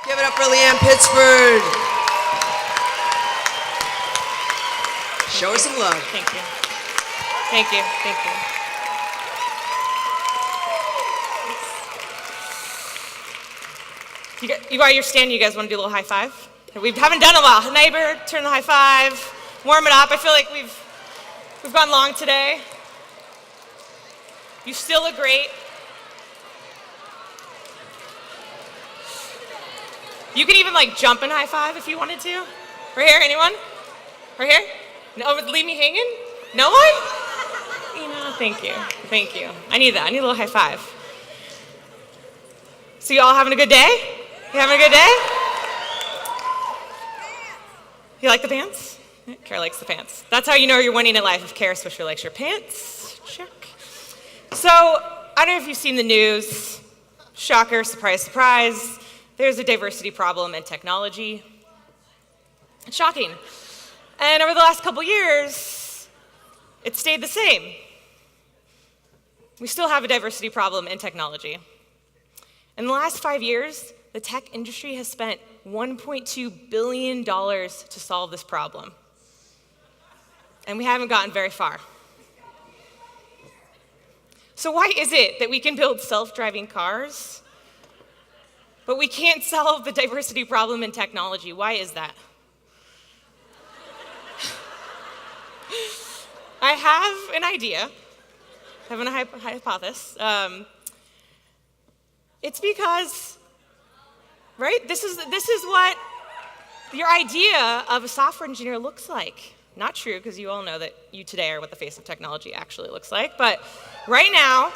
Give it up for Leanne Pittsford. Show her some love. Thank you. Thank you. Thank you. While you're standing, you guys want to do a little high five? We haven't done a while. Neighbor, turn the high five. Warm it up. I feel like we've gone long today. You still look great. You can even like jump and high five if you wanted to. Right here, anyone? Right here? No, leave me hanging? No one? You know, thank you. Thank you. I need that. I need a little high five. So you all having a good day? You having a good day? You like the pants? Kara likes the pants. That's how you know you're winning in life, if Kara Swisher likes your pants. Check. So, I don't know if you've seen the news. Shocker, surprise, surprise. There's a diversity problem in technology. It's shocking. And over the last couple years, it stayed the same. We still have a diversity problem in technology. In the last 5 years, the tech industry has spent $1.2 billion to solve this problem. And we haven't gotten very far. So why is it that we can build self-driving cars, but we can't solve the diversity problem in technology? Why is that? I have an idea. I have a hypothesis. It's because, right? This is what your idea of a software engineer looks like. Not true, because you all know that you today are what the face of technology actually looks like. But right now,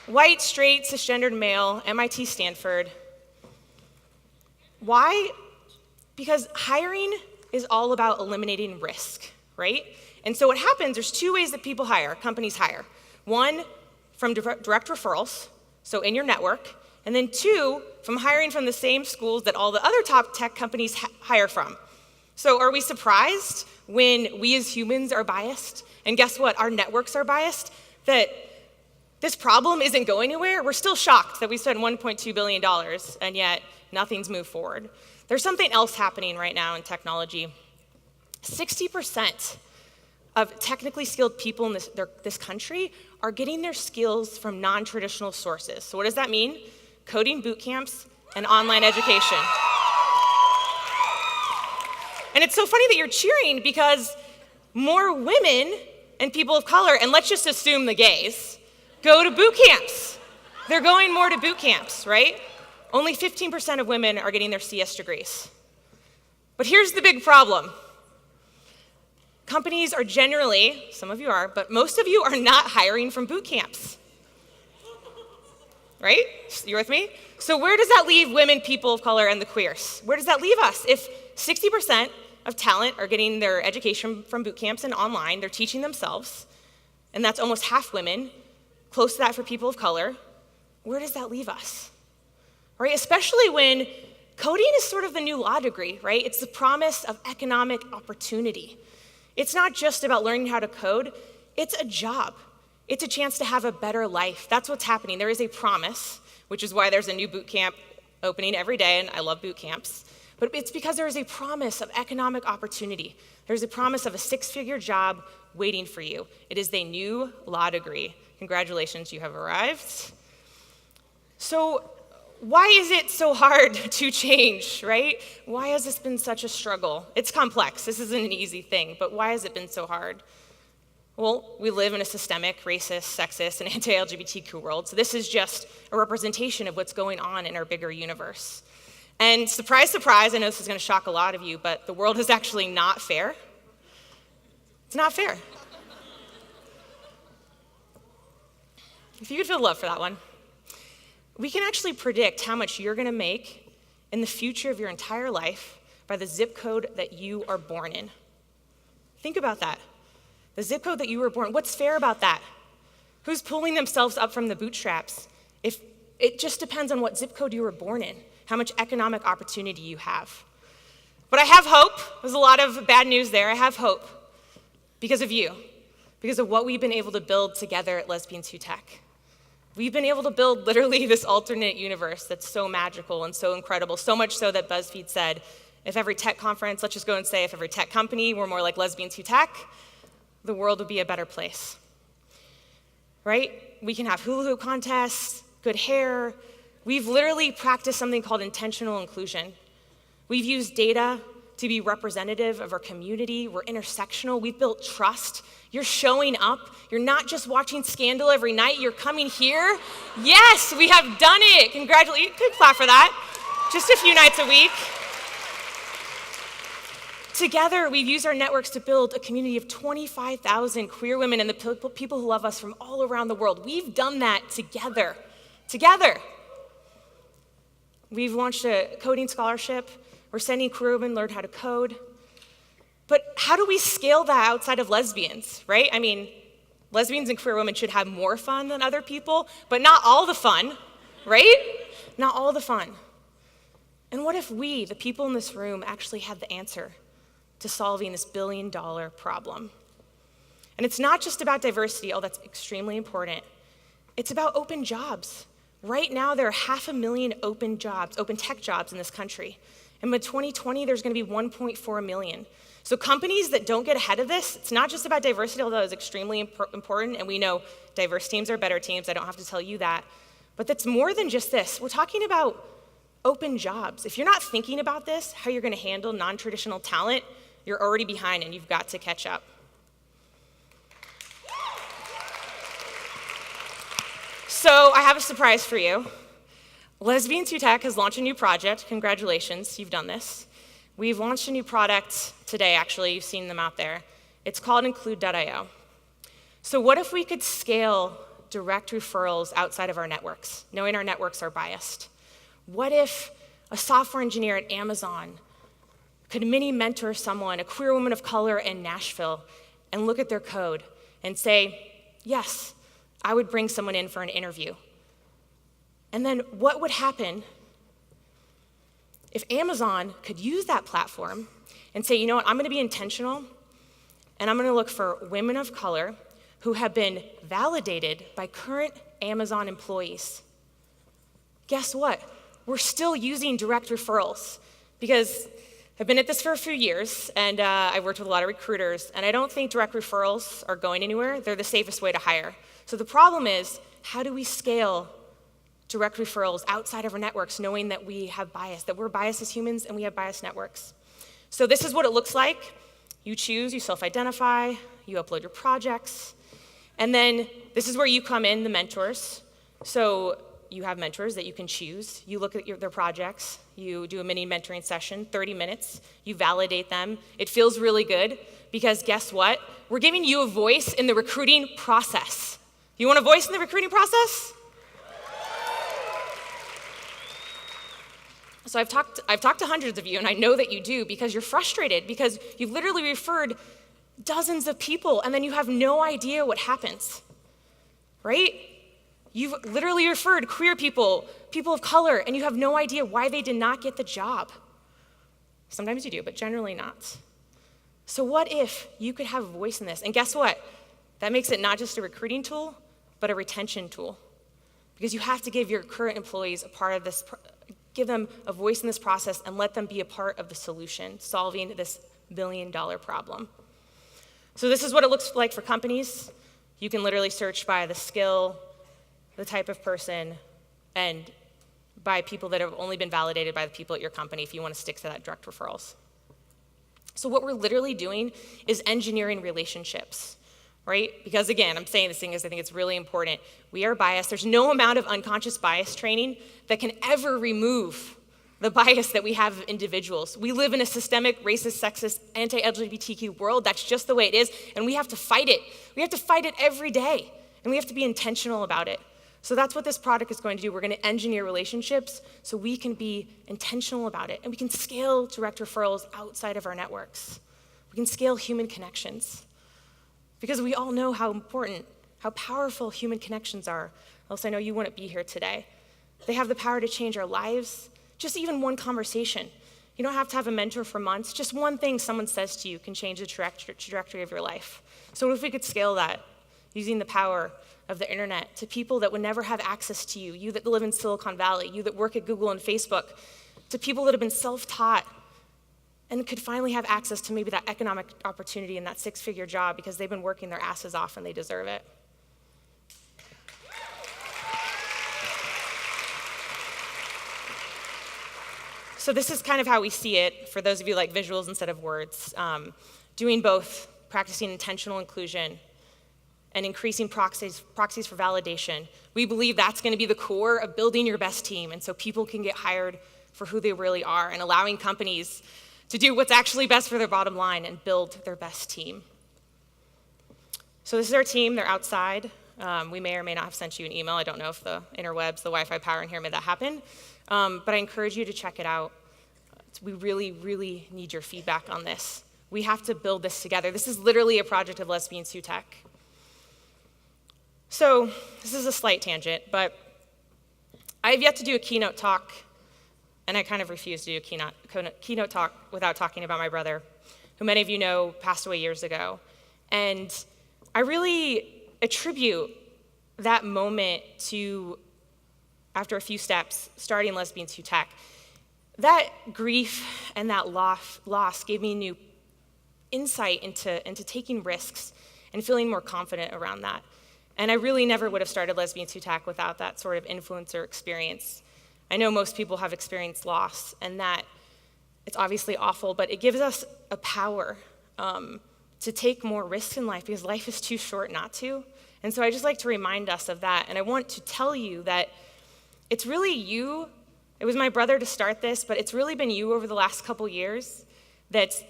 white, straight, cisgendered male, MIT, Stanford. Why? Because hiring is all about eliminating risk, right? And so what happens, there's two ways that people hire, companies hire. One, from direct referrals, so in your network, and then two, from hiring from the same schools that all the other top tech companies hire from. So are we surprised when we as humans are biased? And guess what? Our networks are biased? That this problem isn't going anywhere? We're still shocked that we spent $1.2 billion and yet nothing's moved forward. There's something else happening right now in technology. 60% of technically skilled people in this country are getting their skills from non-traditional sources. So what does that mean? Coding boot camps and online education. And it's so funny that you're cheering because more women and people of color, and let's just assume the gays, go to boot camps. They're going more to boot camps, right? Only 15% of women are getting their CS degrees. But here's the big problem. Companies are generally, some of you are, but most of you are not hiring from boot camps. Right? You with me? So where does that leave women, people of color, and the queers? Where does that leave us? If 60% of talent are getting their education from boot camps and online, they're teaching themselves, and that's almost half women, close to that for people of color, where does that leave us? Right? Especially when coding is sort of the new law degree, right? It's the promise of economic opportunity. It's not just about learning how to code, it's a job. It's a chance to have a better life. That's what's happening. There is a promise, which is why there's a new boot camp opening every day, and I love boot camps. But it's because there is a promise of economic opportunity. There's a promise of a six-figure job waiting for you. It is a new law degree. Congratulations, you have arrived. So why is it so hard to change, right? Why has this been such a struggle? It's complex. This isn't an easy thing, but why has it been so hard? Well, we live in a systemic, racist, sexist, and anti-LGBTQ world, so this is just a representation of what's going on in our bigger universe. And surprise, surprise, I know this is going to shock a lot of you, but the world is actually not fair. It's not fair. If you could feel love for that one. We can actually predict how much you're going to make in the future of your entire life by the zip code that you are born in. Think about that. The zip code that you were born, what's fair about that? Who's pulling themselves up from the bootstraps? If it just depends on what zip code you were born in, how much economic opportunity you have. But I have hope. There's a lot of bad news there. I have hope because of you, because of what we've been able to build together at Lesbians Who Tech. We've been able to build literally this alternate universe that's so magical and so incredible, so much so that BuzzFeed said, if every tech conference, let's just go and say if every tech company were more like Lesbians Who Tech, the world would be a better place, right? We can have hula hoop contests, good hair. We've literally practiced something called intentional inclusion. We've used data to be representative of our community. We're intersectional. We've built trust. You're showing up. You're not just watching Scandal every night. You're coming here. Yes, we have done it. Congratulations. You could clap for that. Just a few nights a week. Together, we've used our networks to build a community of 25,000 queer women and the people who love us from all around the world. We've done that together. Together. We've launched a coding scholarship. We're sending queer women learn how to code. But how do we scale that outside of lesbians, right? I mean, lesbians and queer women should have more fun than other people, but not all the fun, right? Not all the fun. And what if we, the people in this room, actually had the answer to solving this billion-dollar problem? And it's not just about diversity, although that's extremely important. It's about open jobs. Right now, there are 500,000 open jobs, open tech jobs in this country. And by 2020, there's going to be 1.4 million. So companies that don't get ahead of this, it's not just about diversity, although it's extremely important, and we know diverse teams are better teams. I don't have to tell you that. But that's more than just this. We're talking about open jobs. If you're not thinking about this, how you're going to handle non-traditional talent, you're already behind and you've got to catch up. So I have a surprise for you. Lesbians Who Tech has launched a new project. Congratulations, you've done this. We've launched a new product today, actually. You've seen them out there. It's called Include.io. So what if we could scale direct referrals outside of our networks, knowing our networks are biased? What if a software engineer at Amazon could mini mentor someone, a queer woman of color in Nashville, and look at their code and say, yes, I would bring someone in for an interview? And then what would happen if Amazon could use that platform and say, you know what, I'm going to be intentional, and I'm going to look for women of color who have been validated by current Amazon employees. Guess what? We're still using direct referrals, because I've been at this for a few years, and I've worked with a lot of recruiters, and I don't think direct referrals are going anywhere. They're the safest way to hire. So the problem is, how do we scale direct referrals outside of our networks, knowing that we have bias, that we're biased as humans and we have biased networks? So this is what it looks like. You choose, you self-identify, you upload your projects, and then this is where you come in, the mentors. So you have mentors that you can choose. You look at their projects, you do a mini mentoring session, 30 minutes, you validate them. It feels really good, because guess what? We're giving you a voice in the recruiting process. You want a voice in the recruiting process? So I've talked to hundreds of you, and I know that you do, because you're frustrated, because you've literally referred dozens of people, and then you have no idea what happens, right? You've literally referred queer people, people of color, and you have no idea why they did not get the job. Sometimes you do, but generally not. So what if you could have a voice in this? And guess what? That makes it not just a recruiting tool, but a retention tool, because you have to give your current employees a part of this, give them a voice in this process and let them be a part of the solution, solving this billion-dollar problem. So this is what it looks like for companies. You can literally search by the skill, the type of person, and by people that have only been validated by the people at your company if you want to stick to that direct referrals. So what we're literally doing is engineering relationships, right? Because again, I'm saying this thing because I think it's really important. We are biased. There's no amount of unconscious bias training that can ever remove the bias that we have of individuals. We live in a systemic, racist, sexist, anti-LGBTQ world. That's just the way it is, and we have to fight it. We have to fight it every day, and we have to be intentional about it. So that's what this product is going to do. We're going to engineer relationships so we can be intentional about it, and we can scale direct referrals outside of our networks. We can scale human connections, because we all know how important, how powerful human connections are. Else I know you wouldn't be here today. They have the power to change our lives. Just even one conversation. You don't have to have a mentor for months. Just one thing someone says to you can change the trajectory of your life. So what if we could scale that using the power of the internet, to people that would never have access to you, you that live in Silicon Valley, you that work at Google and Facebook, to people that have been self-taught and could finally have access to maybe that economic opportunity and that six-figure job because they've been working their asses off and they deserve it. So this is kind of how we see it, for those of you like visuals instead of words, doing both, practicing intentional inclusion and increasing proxies for validation. We believe that's going to be the core of building your best team, and so people can get hired for who they really are, and allowing companies to do what's actually best for their bottom line and build their best team. So this is our team. They're outside. We may or may not have sent you an email. I don't know if the interwebs, the Wi-Fi power in here made that happen. But I encourage you to check it out. We really, really need your feedback on this. We have to build this together. This is literally a project of Lesbian Sioux Tech. So this is a slight tangent, but I have yet to do a keynote talk, and I kind of refuse to do a keynote talk without talking about my brother, who many of you know passed away years ago. And I really attribute that moment to, after a few steps, starting Lesbian Sioux Tech. That grief and that loss gave me new insight into taking risks and feeling more confident around that. And I really never would have started Lesbian Sioux Tech without that sort of influencer experience. I know most people have experienced loss, and that it's obviously awful, but it gives us a power to take more risks in life because life is too short not to. And so I just like to remind us of that. And I want to tell you that it's really you. It was my brother to start this, but it's really been you over the last couple years that's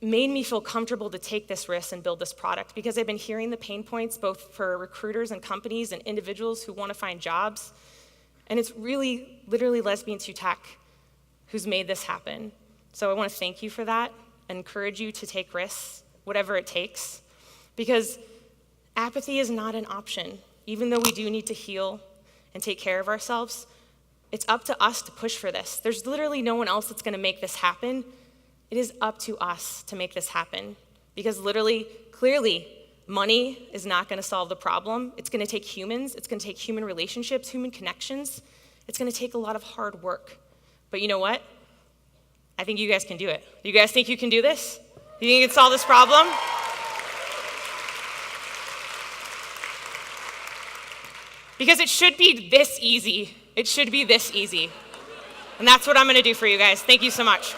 made me feel comfortable to take this risk and build this product, because I've been hearing the pain points both for recruiters and companies and individuals who want to find jobs. And it's really, literally Lesbian Sioux Tech who's made this happen. So I want to thank you for that and encourage you to take risks, whatever it takes, because apathy is not an option. Even though we do need to heal and take care of ourselves, it's up to us to push for this. There's literally no one else that's going to make this happen. It is up to us to make this happen, because literally, clearly, money is not going to solve the problem. It's going to take humans. It's going to take human relationships, human connections. It's going to take a lot of hard work. But you know what? I think you guys can do it. Do you guys think you can do this? Do you think you can solve this problem? Because it should be this easy. It should be this easy. And that's what I'm going to do for you guys. Thank you so much.